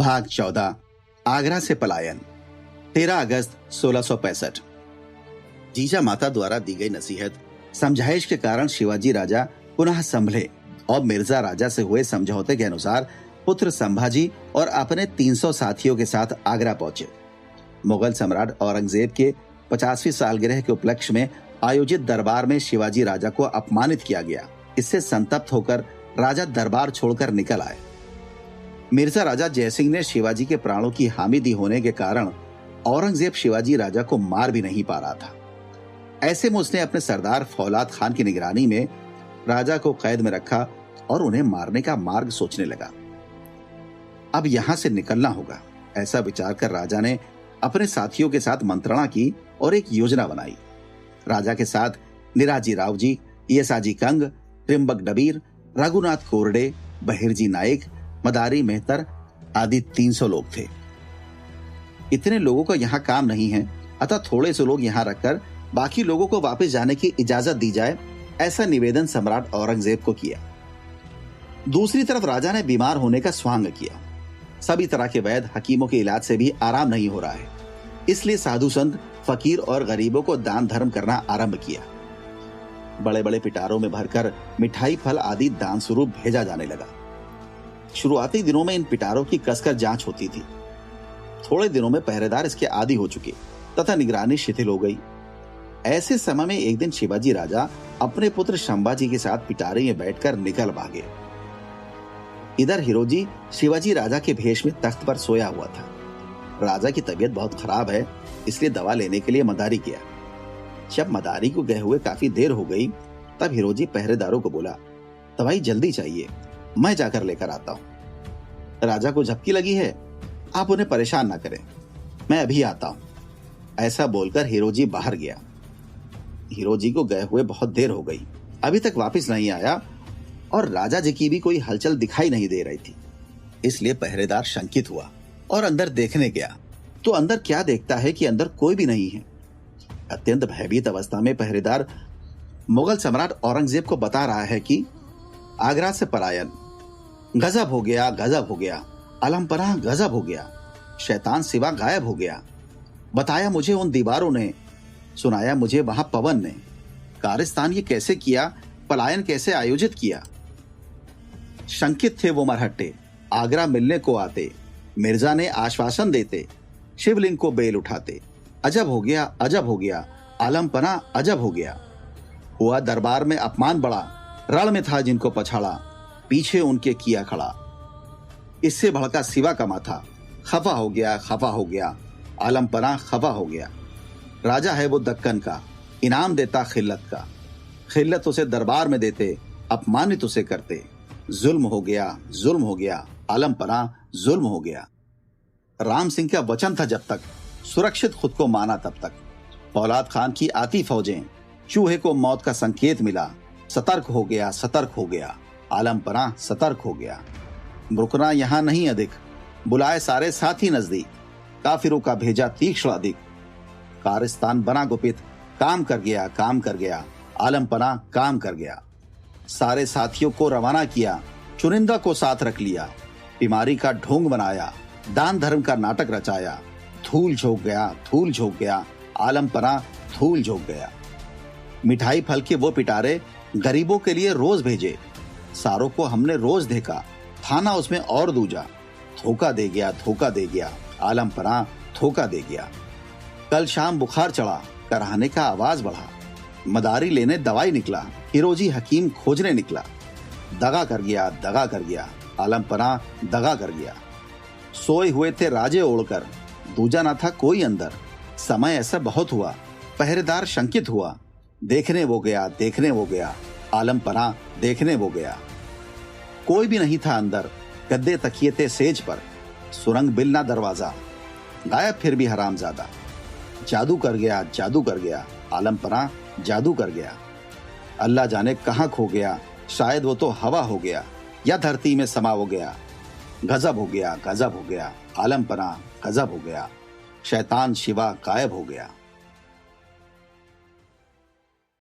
भाग 14 आगरा से पलायन 13 अगस्त 1665। जीजा माता द्वारा दी गई नसीहत समझाइश के कारण शिवाजी राजा पुनः संभले और मिर्जा राजा से हुए समझौते के अनुसार पुत्र संभाजी और अपने 300 साथियों के साथ आगरा पहुंचे। मुगल सम्राट औरंगजेब के 50वीं सालगिरह के उपलक्ष्य में आयोजित दरबार में शिवाजी राजा को अपमानित किया गया। इससे संतप्त होकर राजा दरबार छोड़कर निकल आए। मिर्जा राजा जयसिंह ने शिवाजी के प्राणों की हामिदी होने के कारण औरंगजेब शिवाजी राजा को मार भी नहीं पा रहा था। ऐसे में उसने अपने सरदार फौलाद खान की निगरानी में राजा को कैद में रखा और उन्हें मारने का मार्ग सोचने लगा। अब यहां से निकलना होगा, ऐसा विचार कर राजा ने अपने साथियों के साथ मंत्रणा की और एक योजना बनाई। राजा के साथ निराजी राव जी, येसाजी कंग, त्रिंबक डबीर, रघुनाथ कोरडे, बहिरजी नाइक, मदारी मेहतर आदि 300 लोग थे। इतने लोगों का यहाँ काम नहीं है, अतः थोड़े से लोग यहाँ रखकर बाकी लोगों को वापस जाने की इजाजत दी जाए, ऐसा निवेदन सम्राट औरंगजेब को किया। दूसरी तरफ राजा ने बीमार होने का स्वांग किया। सभी तरह के वैद्य हकीमों के इलाज से भी आराम नहीं हो रहा है, इसलिए साधु संत, फकीर और गरीबों को दान धर्म करना आरंभ किया। बड़े बड़े पिटारों में भरकर मिठाई, फल आदि दान स्वरूप भेजा जाने लगा। शुरुआती दिनों में इन पिटारों की कसकर जांच होती थी। थोड़े दिनों में पहरेदार इसके आदी हो चुके तथा निगरानी शिथिल हो गई। ऐसे समय में एक दिन शिवाजी राजा अपने पुत्र संभाजी के साथ पिटारे में बैठकर निकल भागे। इधर हिरोजी शिवाजी राजा के भेष में तख्त पर सोया हुआ था। राजा की तबीयत बहुत खराब है, इसलिए दवा लेने के लिए मदारी किया। जब मदारी को गए हुए काफी देर हो गई, तब हिरोजी पहरेदारों को बोला, दवाई जल्दी चाहिए, मैं जाकर लेकर आता हूं। राजा को झपकी लगी है, आप उन्हें परेशान ना करें, मैं अभी आता हूं। ऐसा बोलकर हिरोजी बाहर गया। हिरोजी को गए हुए बहुत देर हो गई, अभी तक वापस नहीं आया और राजा जी की भी कोई हलचल दिखाई नहीं दे रही थी। इसलिए पहरेदार शंकित हुआ और अंदर देखने गया तो अंदर क्या देखता है कि अंदर कोई भी नहीं है। अत्यंत भयभीत अवस्था में पहरेदार मुगल सम्राट औरंगजेब को बता रहा है कि आगरा से पलायन, गजब हो गया, गजब हो गया, अलमपनाह गजब हो गया, शैतान सिवा गायब हो गया। बताया मुझे उन दीवारों ने, सुनाया मुझे वहां पवन ने। कारिस्तान ये कैसे किया, पलायन कैसे आयोजित किया। शंकित थे वो मरहट्टे, आगरा मिलने को आते, मिर्जा ने आश्वासन देते, शिवलिंग को बेल उठाते। अजब हो गया, अजब हो गया, आलमपना अजब हो गया। हुआ दरबार में अपमान बड़ा, रण में था जिनको पछाड़ा, पीछे उनके किया खड़ा। इससे भड़का सिवा का माथा, खफा हो गया, खफा हो गया, आलमपना खफा हो गया। राजा है वो दक्कन का, इनाम देता खिल्लत का, खिल्लत उसे दरबार में देते, अपमानित उसे करते। जुल्म हो गया, जुल्म हो गया, आलमपना जुल्म हो गया। राम सिंह का वचन था जब तक, सुरक्षित खुद को माना तब तक। फौलाद खान की आती फौजें, चूहे को मौत का संकेत मिला, सतर्क हो गया, सतर्क हो गया, आलमपना सतर्क हो गया। रुकना यहां नहीं अधिक, बुलाए सारे साथी नजदीक, काफिरों का भेजा तीक्ष्ण अधिक। कारिस्तान बना गुपित, काम कर गया, काम कर गया, आलमपना काम कर गया। सारे साथियों को रवाना किया, चुनिंदा को साथ रख लिया, बीमारी का ढोंग बनाया, दान धर्म का नाटक रचाया। धूल झोंक गया, धूल झोंक गया, आलमपना धूल झोंक गया। मिठाई फल के वो पिटारे गरीबों के लिए रोज भेजे, सारों को हमने रोज देखा, थाना उसमें और दूजा। धोखा दे गया, धोखा दे गया, आलमपना धोखा दे गया। कल शाम बुखार चढ़ा, कराहने का आवाज बढ़ा, मदारी लेने दवाई निकला, हिरोजी हकीम खोजने निकला। दगा कर गया, दगा कर गया, आलमपना दगा कर गया। सोए हुए थे राजे ओढ़कर, दूजा न था कोई अंदर। समय ऐसा बहुत हुआ, पहरेदार शंकित हुआ, देखने वो गया, देखने वो गया, आलमपना देखने वो गया। कोई भी नहीं था अंदर, गद्दे तकिए थे सेज पर, सुरंग बिलना दरवाजा, गायब फिर भी हरामजादा। जादू कर गया, जादू कर गया, आलमपना जादू कर गया। अल्लाह जाने कहां खो गया, शायद वो तो हवा हो गया या धरती में समा हो गया। गजब हो गया, गजब हो गया, आलमपना गजब हो गया, शैतान शिवा गायब हो गया।